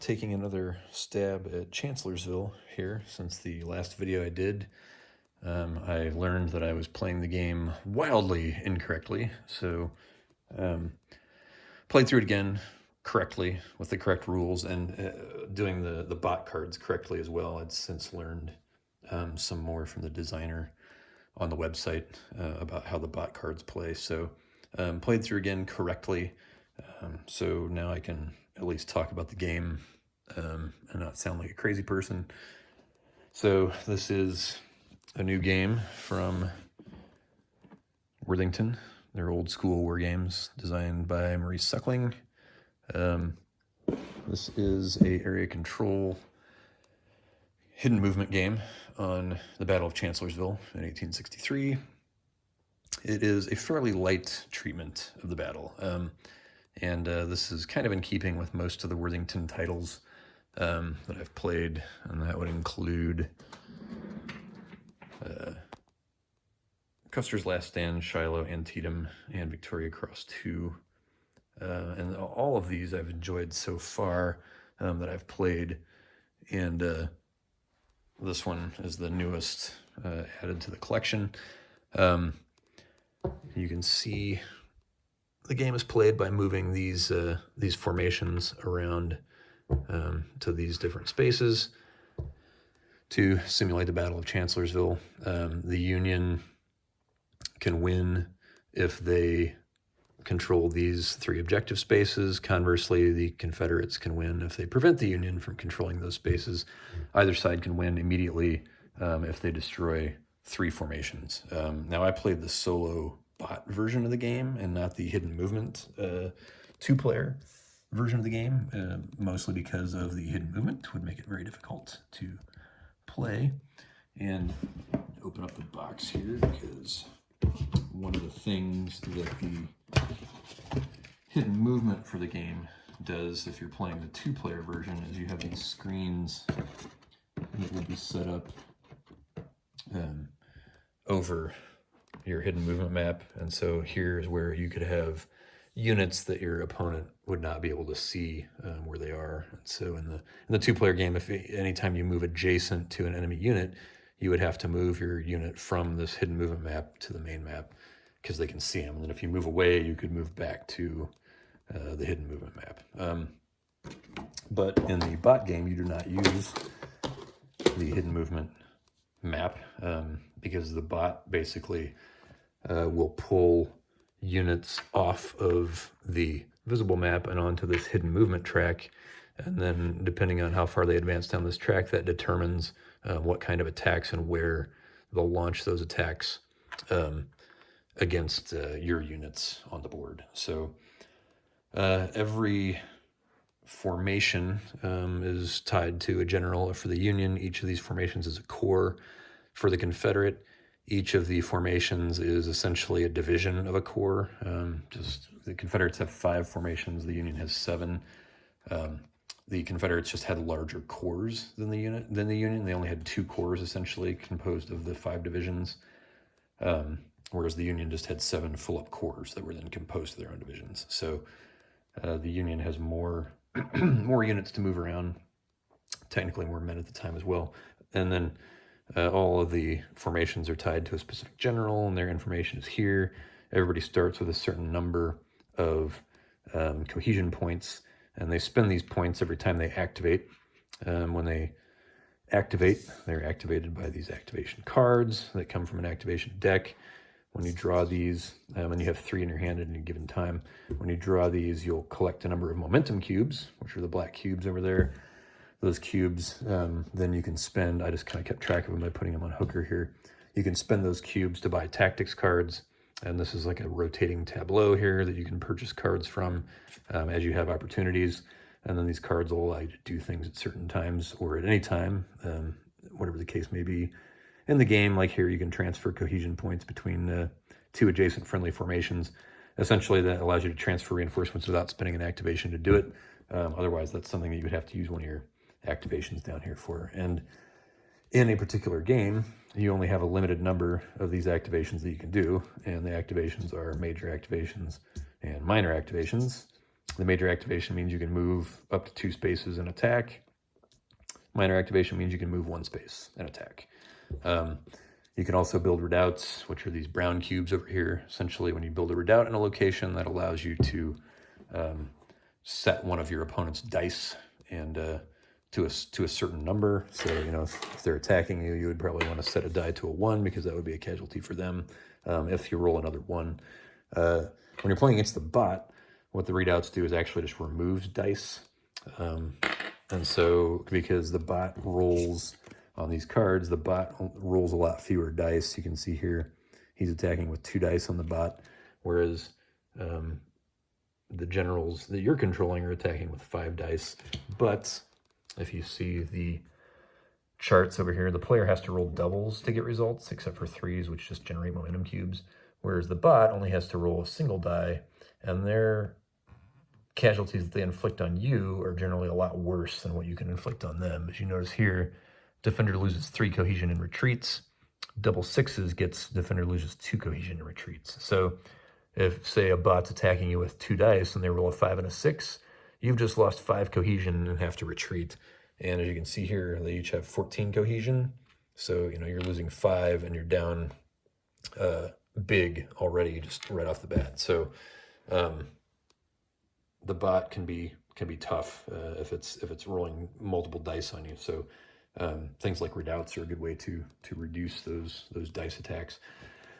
taking another stab at Chancellorsville here. Since the last video I did, I learned that I was playing the game wildly incorrectly, so played through it again correctly with the correct rules and doing the bot cards correctly as well. I'd since learned some more from the designer on the website about how the bot cards play, so played through again correctly. So now I can at least talk about the game and not sound like a crazy person. So this is a new game from Worthington. They're old school war games designed by Maurice Suckling. This is a area control hidden movement game on the Battle of Chancellorsville in 1863. It is a fairly light treatment of the battle. And this is kind of in keeping with most of the Worthington titles that I've played, and that would include Custer's Last Stand, Shiloh, Antietam, and Victoria Cross 2. And all of these I've enjoyed so far that I've played, and this one is the newest added to the collection. You can see the game is played by moving these formations around to these different spaces to simulate the Battle of Chancellorsville. The Union can win if they control these three objective spaces. Conversely, the Confederates can win if they prevent the Union from controlling those spaces. Either side can win immediately if they destroy three formations. Now, I played the solo bot version of the game and not the hidden movement two-player version of the game, mostly because of the hidden movement would make it very difficult to play. And open up the box here, because one of the things that the hidden movement for the game does, if you're playing the two-player version, is you have these screens that will be set up over your hidden movement map. And so here's where you could have units that your opponent would not be able to see where they are. And so in the two-player game, if anytime you move adjacent to an enemy unit, you would have to move your unit from this hidden movement map to the main map, because they can see them. And then if you move away, you could move back to the hidden movement map. But in the bot game, you do not use the hidden movement map because the bot basically will pull units off of the visible map and onto this hidden movement track. And then depending on how far they advance down this track, that determines what kind of attacks and where they'll launch those attacks against your units on the board. So every formation is tied to a general for the Union. Each of these formations is a corps. For the Confederate, each of the formations is essentially a division of a corps. Just the Confederates have 5 formations, the Union has 7. The Confederates just had larger corps than the Union. They only had 2 corps essentially composed of the 5 divisions, whereas the Union just had 7 full-up corps that were then composed of their own divisions. So the Union has more more units to move around, technically more men at the time as well. And then all of the formations are tied to a specific general, and their information is here. Everybody starts with a certain number of cohesion points, and they spend these points every time they activate. When they activate, they're activated by these activation cards that come from an activation deck. When you draw these, and you have 3 in your hand at any given time, when you draw these, you'll collect a number of momentum cubes, which are the black cubes over there. Those cubes, then you can spend, I just kind of kept track of them by putting them on Hooker here. You can spend those cubes to buy tactics cards, and this is like a rotating tableau here that you can purchase cards from as you have opportunities. And then these cards will allow you to do things at certain times or at any time, whatever the case may be. In the game, like here, you can transfer cohesion points between 2 adjacent friendly formations. Essentially, that allows you to transfer reinforcements without spending an activation to do it. Otherwise, that's something that you would have to use one of your activations down here for. And in a particular game, you only have a limited number of these activations that you can do, and the activations are major activations and minor activations. The major activation means you can move up to 2 spaces and attack. Minor activation means you can move 1 space and attack. You can also build redoubts, which are these brown cubes over here. Essentially, when you build a redoubt in a location, that allows you to set one of your opponent's dice and to a certain number. So, you know, if they're attacking you, you would probably want to set a die to a 1 because that would be a casualty for them if you roll another 1. When you're playing against the bot, what the readouts do is actually just remove dice. And so because the bot rolls on these cards, the bot rolls a lot fewer dice. You can see here he's attacking with 2 dice on the bot, whereas the generals that you're controlling are attacking with 5 dice. But if you see the charts over here, the player has to roll doubles to get results, except for 3s, which just generate momentum cubes, whereas the bot only has to roll a single die, and their casualties that they inflict on you are generally a lot worse than what you can inflict on them. As you notice here, defender loses 3 cohesion and retreats. Double 6s gets defender loses 2 cohesion and retreats. So if, say, a bot's attacking you with 2 dice and they roll a 5 and a 6, you've just lost 5 cohesion and have to retreat. And as you can see here, they each have 14 cohesion. So, you know, you're losing 5 and you're down big already just right off the bat. So the bot can be tough if it's rolling multiple dice on you. So things like redoubts are a good way to reduce those dice attacks.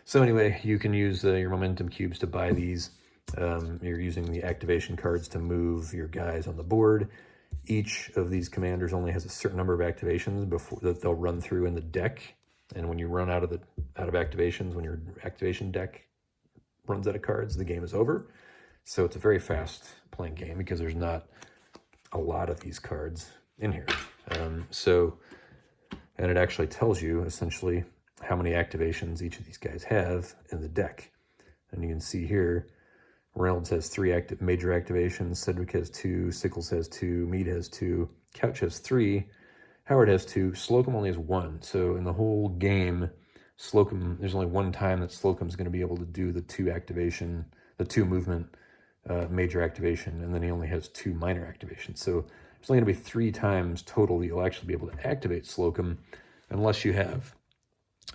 So anyway, you can use your momentum cubes to buy these. You're using the activation cards to move your guys on the board. Each of these commanders only has a certain number of activations before that they'll run through in the deck. And when you run out of activations, when your activation deck runs out of cards, the game is over. So it's a very fast playing game because there's not a lot of these cards in here. And it actually tells you essentially how many activations each of these guys have in the deck. And you can see here, Reynolds has 3 major activations, Cedric has 2, Sickles has 2, Mead has 2, Couch has 3, Howard has 2, Slocum only has 1. So in the whole game, Slocum, there's only 1 time that Slocum's going to be able to do the 2 movement major activation, and then he only has 2 minor activations. So there's only going to be 3 times total that you'll actually be able to activate Slocum, unless you have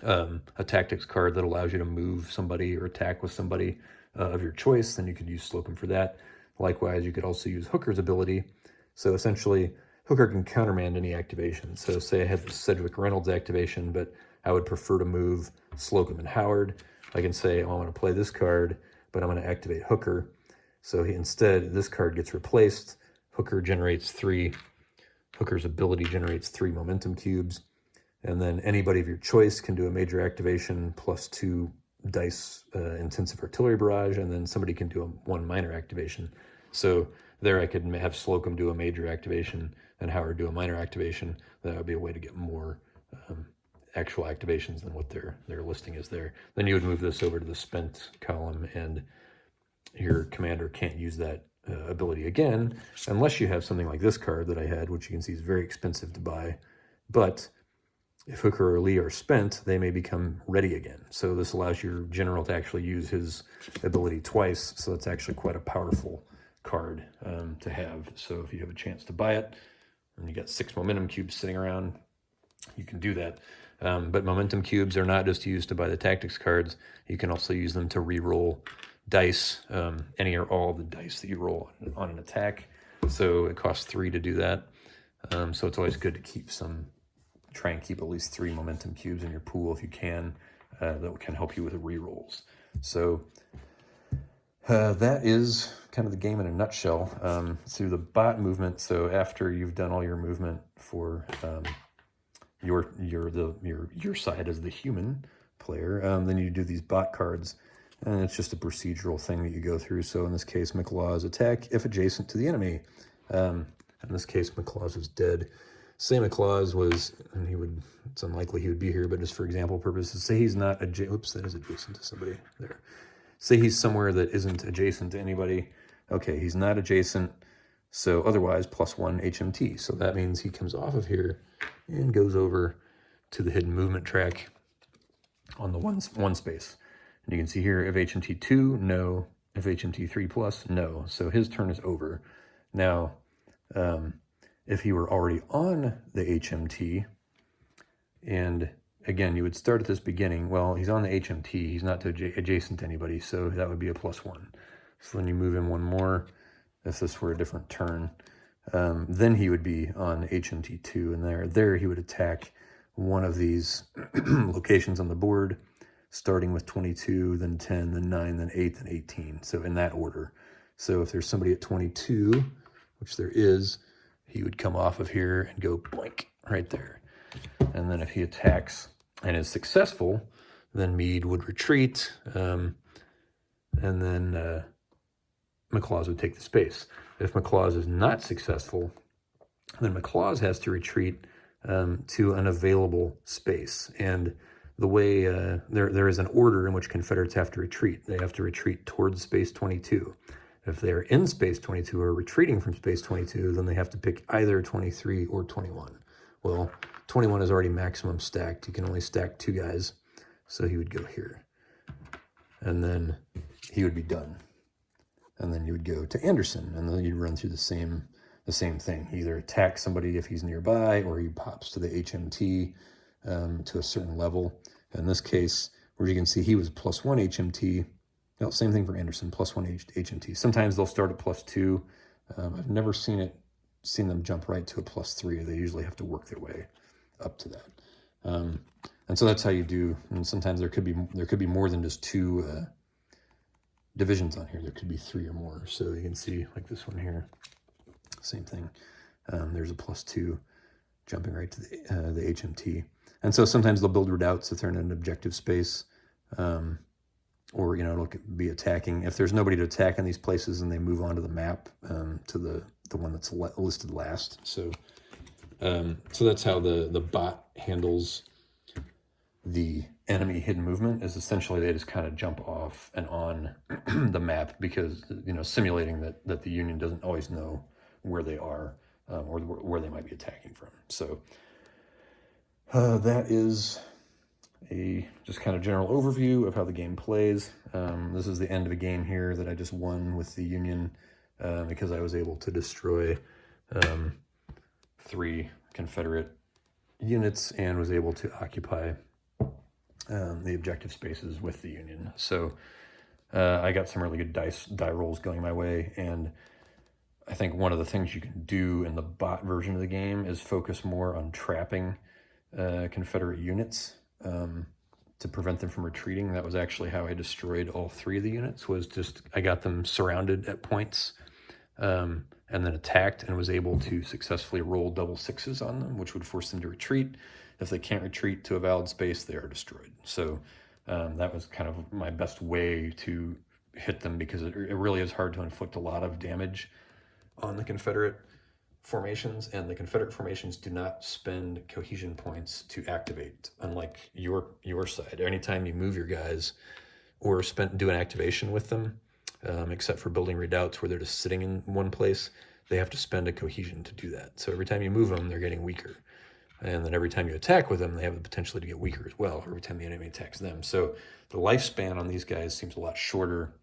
a tactics card that allows you to move somebody or attack with somebody of your choice. Then you could use Slocum for that. Likewise, you could also use Hooker's ability. So essentially, Hooker can countermand any activation. So say I have the Cedric Reynolds activation, but I would prefer to move Slocum and Howard. I can say, oh, I want to play this card, but I'm going to activate Hooker. So instead, this card gets replaced. Hooker generates 3. Hooker's ability generates 3 momentum cubes. And then anybody of your choice can do a major activation plus 2 dice intensive artillery barrage, and then somebody can do a 1 minor activation. So there I could have Slocum do a major activation and Howard do a minor activation. That would be a way to get more actual activations than what their listing is there. Then you would move this over to the spent column, and your commander can't use that ability again unless you have something like this card that I had, which you can see is very expensive to buy. But if Hooker or Lee are spent, they may become ready again. So this allows your general to actually use his ability twice. So it's actually quite a powerful card to have. So if you have a chance to buy it, and you got 6 momentum cubes sitting around, you can do that. But momentum cubes are not just used to buy the tactics cards. You can also use them to re-roll dice, any or all of the dice that you roll on an attack. So it costs 3 to do that. So it's always good to try and keep at least 3 momentum cubes in your pool if you can. That can help you with the re-rolls. So that is kind of the game in a nutshell. So the bot movement. So after you've done all your movement for your side as the human player, then you do these bot cards, and it's just a procedural thing that you go through. So in this case, McLaw's attack if adjacent to the enemy. In this case, McLaw's was dead. Say McLaw's was, and it's unlikely he would be here, but just for example purposes, say he's not oops, that is adjacent to somebody there. Say he's somewhere that isn't adjacent to anybody. Okay, he's not adjacent, so otherwise +1 HMT. So that means he comes off of here and goes over to the hidden movement track on the one space. And you can see here, if HMT 2, no. If HMT 3 plus, no. So his turn is over. Now, if he were already on the HMT, and again, you would start at this beginning. Well, he's on the HMT. He's not adjacent to anybody, so that would be a +1. So then you move him one more. If this were a different turn, then he would be on HMT 2, and there he would attack one of these locations on the board, starting with 22, then 10, then 9, then 8, then 18. So in that order. So if there's somebody at 22, which there is, he would come off of here and go blank right there. And then if he attacks and is successful, then Meade would retreat, and then McLaws would take the space. If McLaws is not successful, then McLaws has to retreat to an available space. And the way there is an order in which Confederates have to retreat. They have to retreat towards space 22. If they're in space 22 or retreating from space 22, then they have to pick either 23 or 21. Well, 21 is already maximum stacked. You can only stack 2 guys. So he would go here. And then he would be done. And then you would go to Anderson, and then you'd run through the same thing. He either attacks somebody if he's nearby, or he pops to the HMT to a certain level. In this case, where you can see he was +1 HMT. No, same thing for Anderson, +1 HMT. Sometimes they'll start at +2. I've never seen them jump right to a +3. They usually have to work their way up to that. And so that's how you do. And sometimes there could be more than just 2 divisions on here. There could be 3 or more. So you can see like this one here, same thing. There's a +2 jumping right to the HMT. And so sometimes they'll build redoubts if they're in an objective space, or it'll be attacking. If there's nobody to attack in these places, and they move on to the map to the one that's listed last. So that's how the bot handles the enemy hidden movement. Is essentially they just kind of jump off and on the map, because simulating that the Union doesn't always know where they are or where they might be attacking from. So that is a just kind of general overview of how the game plays. This is the end of a game here that I just won with the Union because I was able to destroy 3 Confederate units and was able to occupy the objective spaces with the Union. So I got some really good die rolls going my way, and I think one of the things you can do in the bot version of the game is focus more on trapping Confederate units to prevent them from retreating. That was actually how I destroyed all 3 of the units, was just I got them surrounded at points and then attacked, and was able to successfully roll double 6s on them, which would force them to retreat. If they can't retreat to a valid space, they are destroyed. So that was kind of my best way to hit them, because it really is hard to inflict a lot of damage on the Confederate formations, and the Confederate formations do not spend cohesion points to activate, unlike your side. Anytime you move your guys or do an activation with them, except for building redoubts where they're just sitting in one place, they have to spend a cohesion to do that. So every time you move them, they're getting weaker. And then every time you attack with them, they have the potential to get weaker as well, every time the enemy attacks them. So the lifespan on these guys seems a lot shorter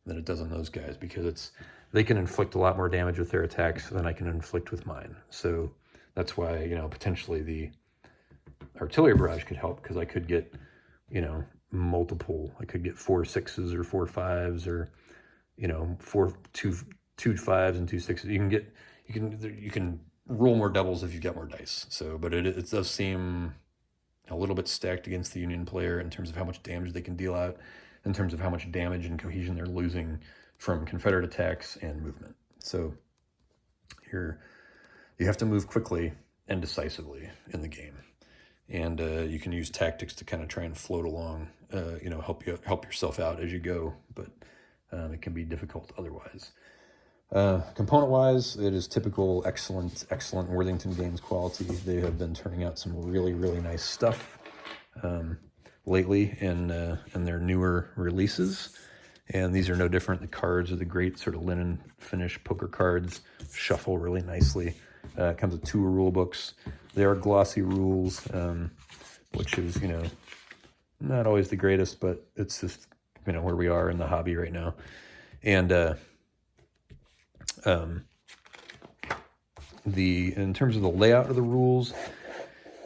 than it does on those guys, because they can inflict a lot more damage with their attacks than I can inflict with mine. So that's why, potentially the artillery barrage could help, because I could get, multiple. I could get 4 6s or 4 5s, or, 2 5s and 2 6s. You can roll more doubles if you've got more dice. So, but it does seem a little bit stacked against the Union player in terms of how much damage they can deal out, in terms of how much damage and cohesion they're losing from Confederate attacks and movement. So you have to move quickly and decisively in the game. And you can use tactics to kind of try and float along, help yourself out as you go, but it can be difficult otherwise. Component-wise, it is typical excellent Worthington Games quality. They have been turning out some really, really nice stuff lately in their newer releases. And these are no different. The cards are the great sort of linen finish poker cards, shuffle really nicely. It comes with 2 rule books. They are glossy rules, which is, not always the greatest, but it's just, where we are in the hobby right now. And in terms of the layout of the rules,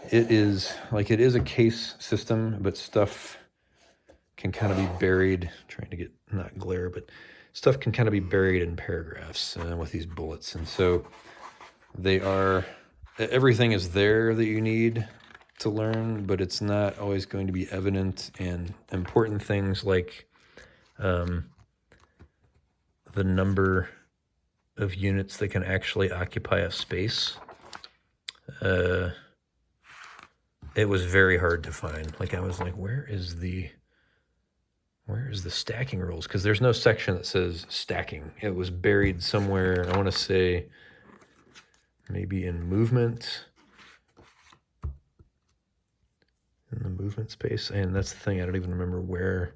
it is a case system, but stuff can kind of be buried, trying to get not glare, but stuff can kind of be buried in paragraphs with these bullets. And so everything is there that you need to learn, but it's not always going to be evident. And important things like the number of units that can actually occupy a space, it was very hard to find. Like, I was like, where is the stacking rules? Because there's no section that says stacking. It was buried somewhere, I want to say maybe in movement, in the movement space. And that's the thing, I don't even remember where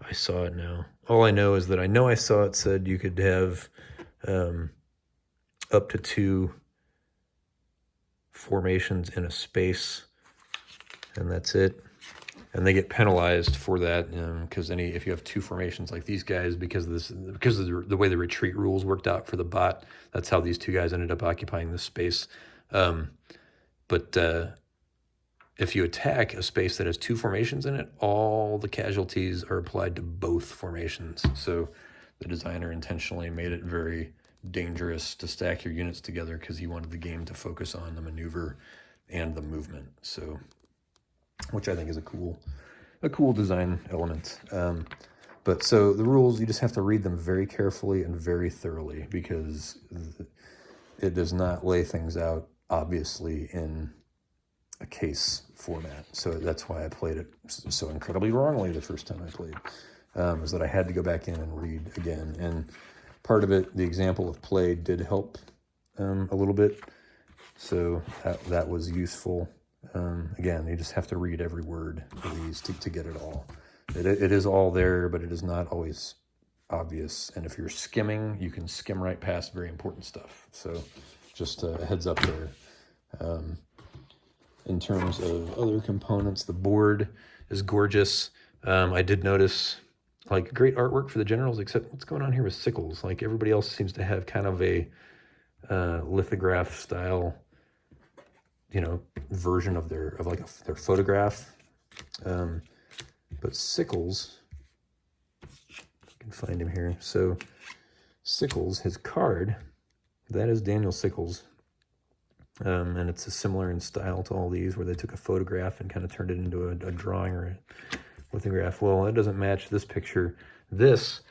I saw it now. All I know is that I saw it said you could have up to 2 formations in a space, and that's it. And they get penalized for that because if you have 2 formations like these guys, because of the way the retreat rules worked out for the bot, that's how these 2 guys ended up occupying this space. But if you attack a space that has 2 formations in it, all the casualties are applied to both formations. So the designer intentionally made it very dangerous to stack your units together because he wanted the game to focus on the maneuver and the movement. So, which I think is a cool design element. But so the rules, you just have to read them very carefully and very thoroughly, because it does not lay things out obviously in a case format. So that's why I played it so incredibly wrongly the first time I played, is that I had to go back in and read again. And part of it, the example of play did help a little bit. So that was useful. Again, you just have to read every word of these to get it all. It is all there, but it is not always obvious. And if you're skimming, you can skim right past very important stuff. So just a heads up there. In terms of other components, the board is gorgeous. I did notice like great artwork for the generals, except what's going on here with Sickles? Like everybody else seems to have kind of a lithograph style, version of their photograph. But Sickles, I can find him here. So Sickles, his card, that is Daniel Sickles. And it's similar in style to all these, where they took a photograph and kind of turned it into a drawing or a lithograph. Well, it doesn't match this picture. This,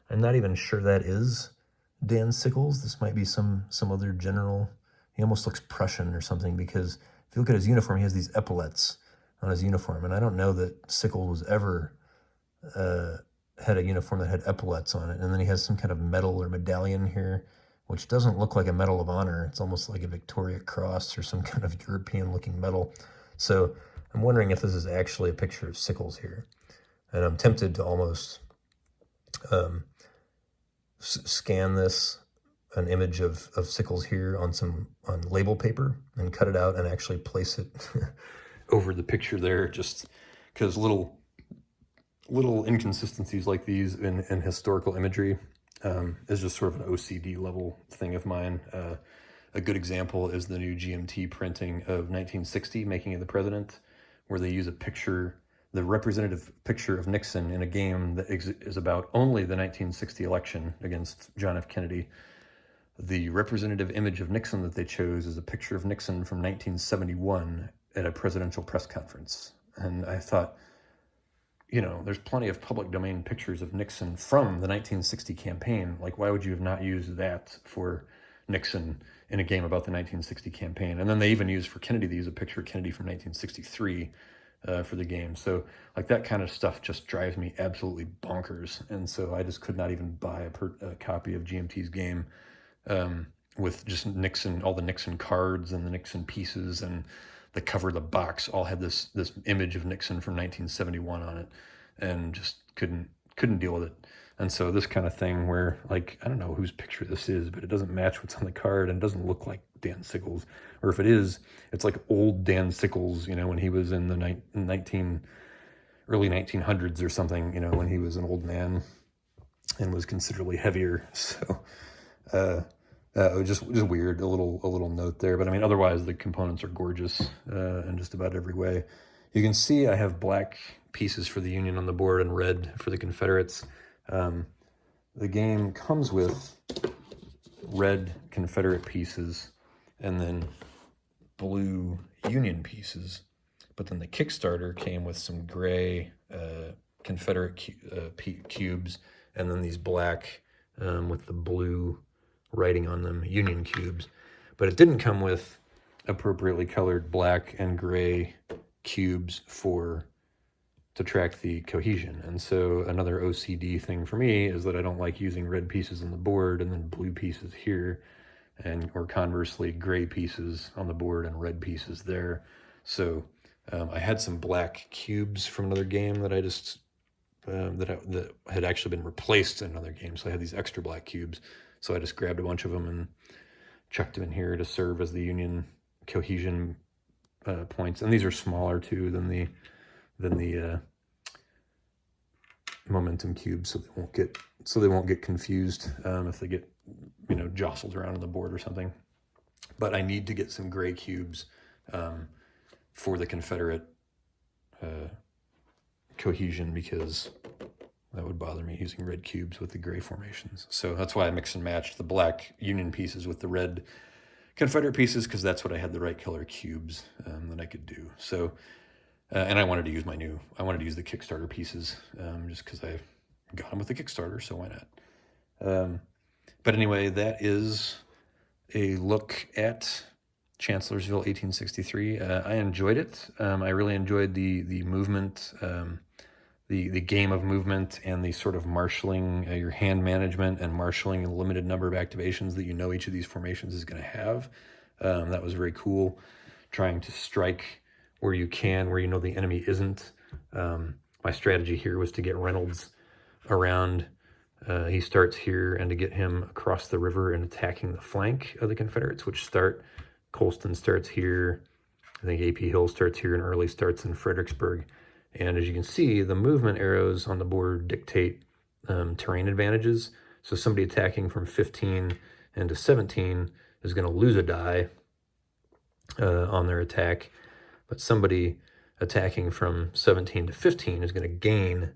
I'm not even sure that is Dan Sickles. This might be some other general. He almost looks Prussian or something, because if you look at his uniform, he has these epaulets on his uniform. And I don't know that Sickles was ever had a uniform that had epaulets on it. And then he has some kind of medal or medallion here, which doesn't look like a Medal of Honor. It's almost like a Victoria Cross or some kind of European-looking medal. So I'm wondering if this is actually a picture of Sickles here. And I'm tempted to almost scan an image of Sickles here on label paper and cut it out and actually place it over the picture there, just because little inconsistencies like these in historical imagery is just sort of an OCD level thing of mine. A good example is the new GMT printing of 1960, Making of the President, where they use the representative picture of Nixon in a game that is about only the 1960 election against John F. Kennedy. The representative image of Nixon that they chose is a picture of Nixon from 1971 at a presidential press conference. And I thought, there's plenty of public domain pictures of Nixon from the 1960 campaign. Like, why would you have not used that for Nixon in a game about the 1960 campaign? And then they even used for Kennedy, they use a picture of Kennedy from 1963 for the game. So like that kind of stuff just drives me absolutely bonkers. And so I just could not even buy a copy of GMT's game with just Nixon, all the Nixon cards and the Nixon pieces, and the cover of the box all had this image of Nixon from 1971 on it, and just couldn't deal with it. And so this kind of thing where, like, I don't know whose picture this is, but it doesn't match what's on the card and doesn't look like Dan Sickles. Or if it is, it's like old Dan Sickles, when he was in the early 1900s or something, when he was an old man. and was considerably heavier. So it was just weird. A little note there, but I mean, otherwise the components are gorgeous in just about every way. You can see I have black pieces for the Union on the board and red for the Confederates. The game comes with red Confederate pieces and then blue Union pieces, but then the Kickstarter came with some gray Confederate cubes, and then these black with the blue writing on them Union cubes. But it didn't come with appropriately colored black and gray cubes to track the cohesion. And so another OCD thing for me is that I don't like using red pieces on the board and then blue pieces here, or conversely gray pieces on the board and red pieces there. So I had some black cubes from another game that I just that had actually been replaced in another game. So I had these extra black cubes. So I just grabbed a bunch of them and chucked them in here to serve as the Union cohesion points. And these are smaller too than the momentum cubes, so they won't get confused if they get jostled around on the board or something. But I need to get some gray cubes for the Confederate cohesion, because that would bother me using red cubes with the gray formations. So that's why I mix and match the black Union pieces with the red Confederate pieces, because that's what I had the right color cubes that I could do. So, and I wanted to use the Kickstarter pieces just because I got them with the Kickstarter, so why not? But anyway, that is a look at Chancellorsville 1863. I enjoyed it. I really enjoyed the movement, the game of movement, and the sort of marshaling your hand management and marshaling a limited number of activations that each of these formations is going to have. That was very cool. Trying to strike where you can, where the enemy isn't. My strategy here was to get Reynolds around. He starts here, and to get him across the river and attacking the flank of the Confederates, Colston starts here. I think AP Hill starts here, and Early starts in Fredericksburg. And as you can see, the movement arrows on the board dictate terrain advantages. So somebody attacking from 15 into 17 is going to lose a die on their attack, but somebody attacking from 17 to 15 is going to gain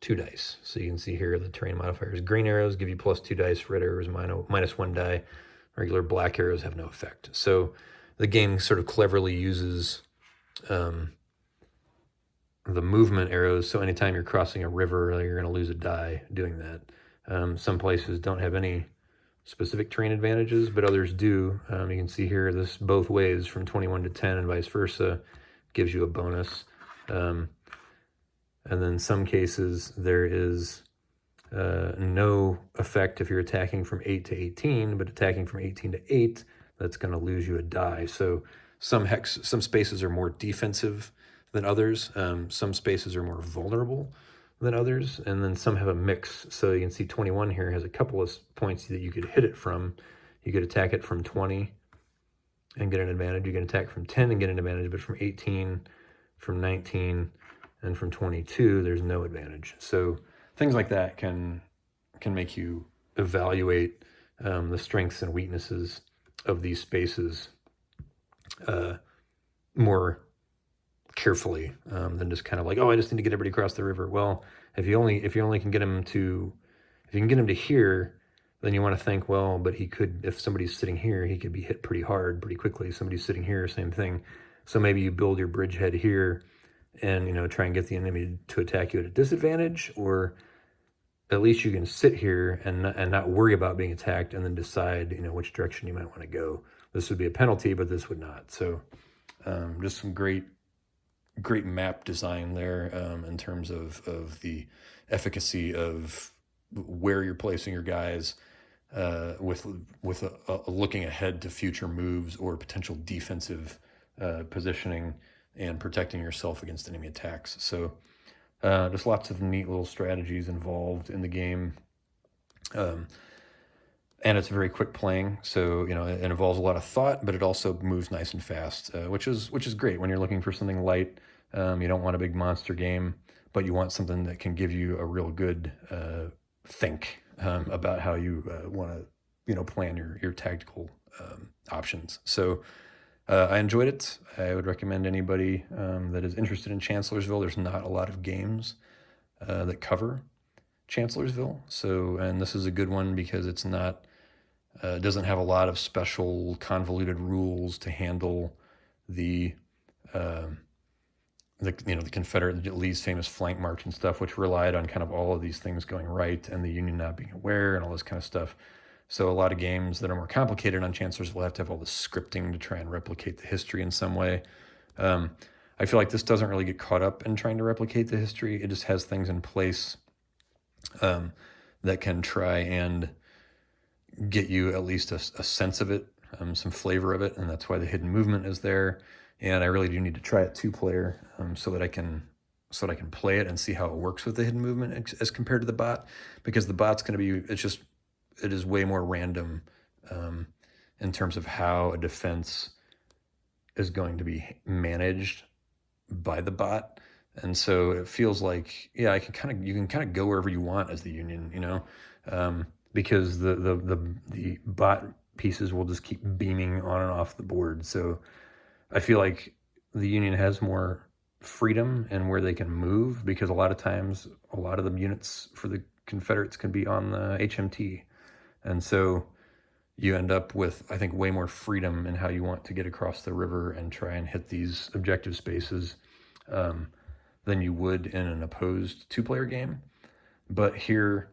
2 dice. So you can see here the terrain modifiers. Green arrows give you +2 dice, red arrows -1 die, regular black arrows have no effect. So the game sort of cleverly uses the movement arrows, so anytime you're crossing a river, you're going to lose a die doing that. Some places don't have any specific terrain advantages, but others do. You can see here this both ways, from 21 to 10 and vice versa, gives you a bonus. And then some cases there is no effect if you're attacking from 8 to 18, but attacking from 18 to 8, that's going to lose you a die. So some spaces are more defensive than others. Some spaces are more vulnerable than others, and then some have a mix. So you can see 21 here has a couple of points that you could hit it from. You could attack it from 20 and get an advantage. You can attack from 10 and get an advantage, but from 18, from 19, and from 22, there's no advantage. So things like that can make you evaluate the strengths and weaknesses of these spaces more carefully than just kind of like, oh, I just need to get everybody across the river. Well, if you only can get him to, if you can get him to here, then you want to think, well, but he could, if somebody's sitting here, he could be hit pretty hard pretty quickly. Somebody's sitting here, same thing. So maybe you build your bridgehead here and try and get the enemy to attack you at a disadvantage, or at least you can sit here and not worry about being attacked, and then decide which direction you might want to go. This would be a penalty, but this would not. So just some great map design there in terms of the efficacy of where you're placing your guys with a looking ahead to future moves or potential defensive positioning and protecting yourself against enemy attacks. So just lots of neat little strategies involved in the game. And it's very quick playing, so it involves a lot of thought, but it also moves nice and fast, which is great when you're looking for something light. You don't want a big monster game, but you want something that can give you a real good think about how you want to, plan your tactical options. So I enjoyed it. I would recommend anybody that is interested in Chancellorsville. There's not a lot of games that cover Chancellorsville. So, and this is a good one because it's not, doesn't have a lot of special convoluted rules to handle the, the Confederate Lee's famous flank march and stuff, which relied on kind of all of these things going right and the Union not being aware and all this kind of stuff. So a lot of games that are more complicated on Chancellorsville have to have all the scripting to try and replicate the history in some way. I feel like this doesn't really get caught up in trying to replicate the history. It just has things in place that can try and get you at least a sense of it, some flavor of it, and that's why the hidden movement is there. And I really do need to try it 2-player so that I can play it and see how it works with the hidden movement as compared to the bot, because the bot's going to be it is way more random in terms of how a defense is going to be managed by the bot. And so it feels like, yeah, you can kind of go wherever you want as the Union, because the bot pieces will just keep beaming on and off the board. So I feel like the Union has more freedom in where they can move, because a lot of times, a lot of the units for the Confederates can be on the HMT. And so you end up with, I think, way more freedom in how you want to get across the river and try and hit these objective spaces than you would in an opposed 2-player game. But here,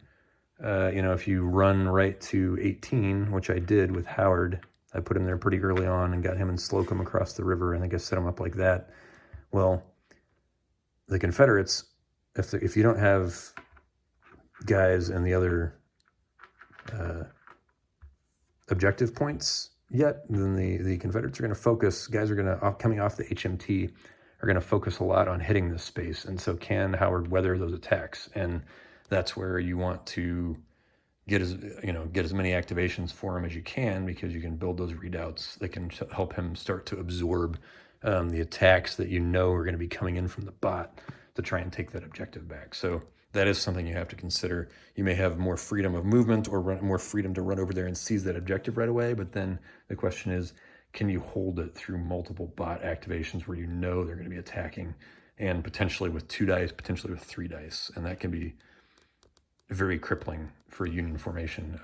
if you run right to 18, which I did with Howard, I put him there pretty early on and got him and Slocum across the river, and I think I set him up like that. Well, the Confederates, if you don't have guys in the other objective points yet, then the Confederates are going to focus, guys are going to, coming off the HMT, are going to focus a lot on hitting this space. And so can Howard weather those attacks? And that's where you want to get as many activations for him as you can, because you can build those readouts that can help him start to absorb the attacks that are going to be coming in from the bot to try and take that objective back. So that is something you have to consider. You may have more freedom of movement or more freedom to run over there and seize that objective right away, but then the question is, can you hold it through multiple bot activations where they're going to be attacking, and potentially with 2 dice, potentially with 3 dice, and that can be very crippling for Union formation.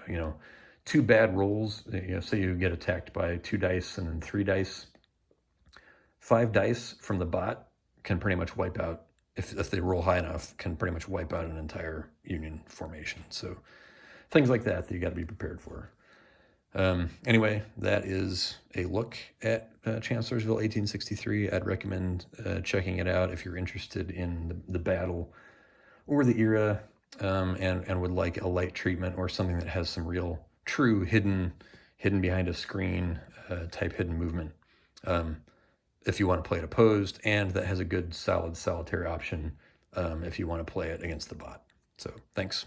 2 bad rolls, say you get attacked by 2 dice and then 3 dice, 5 dice from the bot can pretty much wipe out, if they roll high enough, can pretty much wipe out an entire Union formation. So things like that you got to be prepared for. Anyway, that is a look at Chancellorsville 1863. I'd recommend checking it out if you're interested in the battle or the era, and would like a light treatment or something that has some real true hidden behind a screen type hidden movement. If you want to play it opposed, and that has a good solid solitaire option if you want to play it against the bot. So thanks.